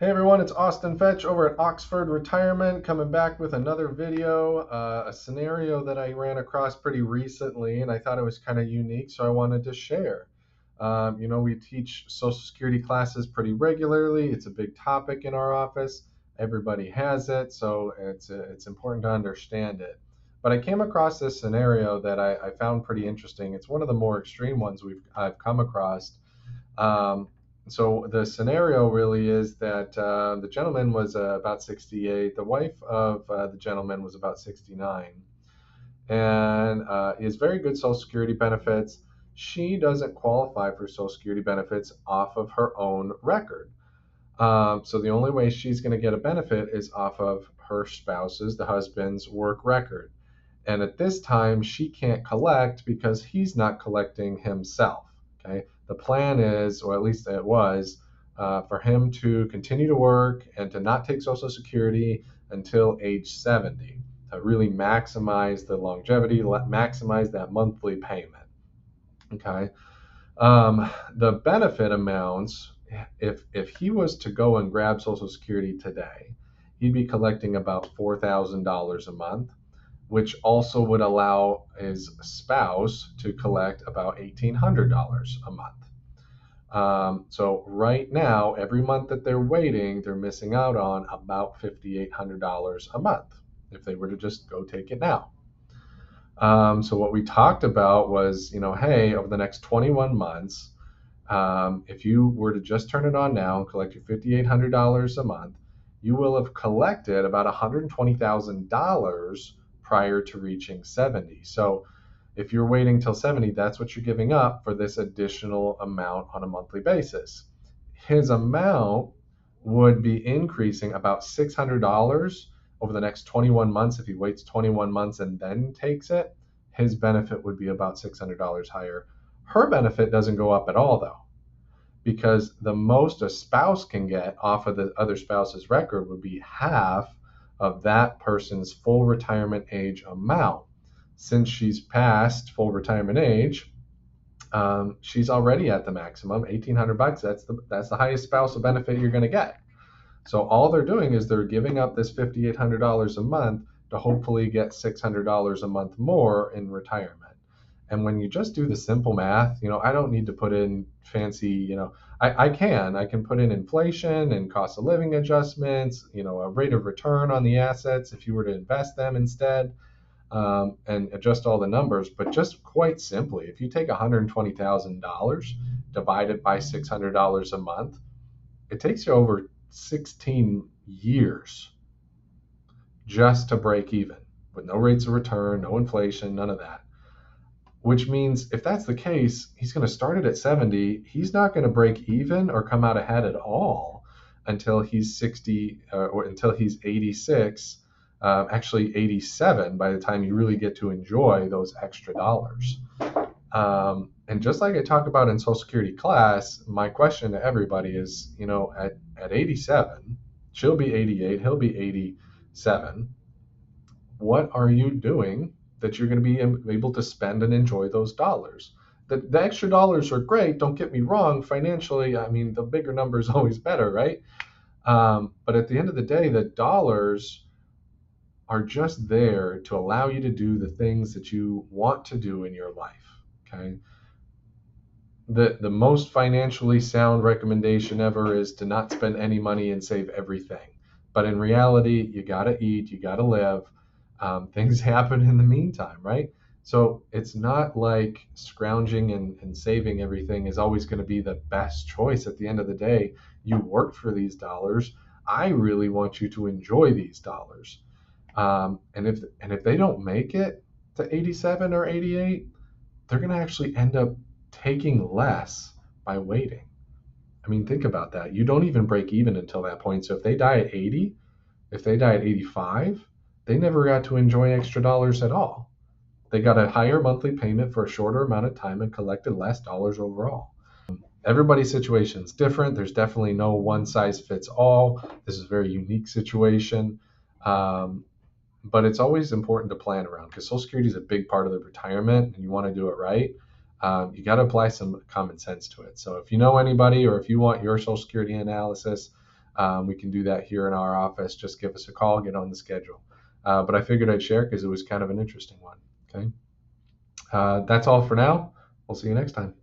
Hey everyone, it's Austin Fetch over at Oxford Retirement, coming back with another video, a scenario that I ran across pretty recently, and I thought it was kind of unique, so I wanted to share. We teach Social Security classes pretty regularly. It's a big topic in our office. Everybody has it, so it's important to understand it. But I came across this scenario that I found pretty interesting. It's one of the more extreme ones I've come across. So the scenario really is that the gentleman was about 68. The wife of the gentleman was about 69, and is very good Social Security benefits. She doesn't qualify for Social Security benefits off of her own record. So the only way she's going to get a benefit is off of her spouse's, the husband's, work record. And at this time, she can't collect because he's not collecting himself. Okay. The plan is, or at least it was, for him to continue to work and to not take Social Security until age 70 to really maximize the longevity, maximize that monthly payment. Okay. The benefit amounts, if he was to go and grab Social Security today, he'd be collecting about $4,000 a month, which also would allow his spouse to collect about $1,800 a month. So right now, every month that they're waiting, they're missing out on about $5,800 a month if they were to just go take it now. So what we talked about was, hey, over the next 21 months, if you were to just turn it on now and collect your $5,800 a month, you will have collected about $120,000 prior to reaching 70. So if you're waiting till 70, that's what you're giving up for this additional amount on a monthly basis. His amount would be increasing about $600 over the next 21 months. If he waits 21 months and then takes it, his benefit would be about $600 higher. Her benefit doesn't go up at all, though, because the most a spouse can get off of the other spouse's record would be half of that person's full retirement age amount. Since she's past full retirement age, she's already at the maximum, $1,800. That's the highest spousal benefit you're going to get. So all they're doing is they're giving up this $5,800 a month to hopefully get $600 a month more in retirement. And when you just do the simple math, I don't need to put in fancy, I can put in inflation and cost of living adjustments, a rate of return on the assets if you were to invest them instead, and adjust all the numbers. But just quite simply, if you take $120,000 divided by $600 a month, it takes you over 16 years just to break even with no rates of return, no inflation, none of that. Which means if that's the case, he's going to start it at 70. He's not going to break even or come out ahead at all until he's 60 or until he's 86, actually 87 by the time you really get to enjoy those extra dollars. And just like I talk about in Social Security class, my question to everybody is, at 87, she'll be 88, he'll be 87. What are you doing that you're going to be able to spend and enjoy those dollars? The extra dollars are great, don't get me wrong. Financially, the bigger number is always better, right? But at the end of the day, the dollars are just there to allow you to do the things that you want to do in your life, okay? The most financially sound recommendation ever is to not spend any money and save everything. But in reality, you got to eat, you got to live. Things happen in the meantime, right? So it's not like scrounging and saving everything is always going to be the best choice. At the end of the day, you worked for these dollars. I really want you to enjoy these dollars. And if they don't make it to 87 or 88, they're going to actually end up taking less by waiting. Think about that. You don't even break even until that point. So if they die at 80, if they die at 85, they never got to enjoy extra dollars at all. They got a higher monthly payment for a shorter amount of time and collected less dollars overall. Everybody's situation is different. There's definitely no one size fits all. This is a very unique situation. But it's always important to plan around, because Social Security is a big part of the retirement and you want to do it right. You got to apply some common sense to it. So if you know anybody, or if you want your Social Security analysis, we can do that here in our office. Just give us a call, get on the schedule. But I figured I'd share because it was kind of an interesting one. Okay. That's all for now. We'll see you next time.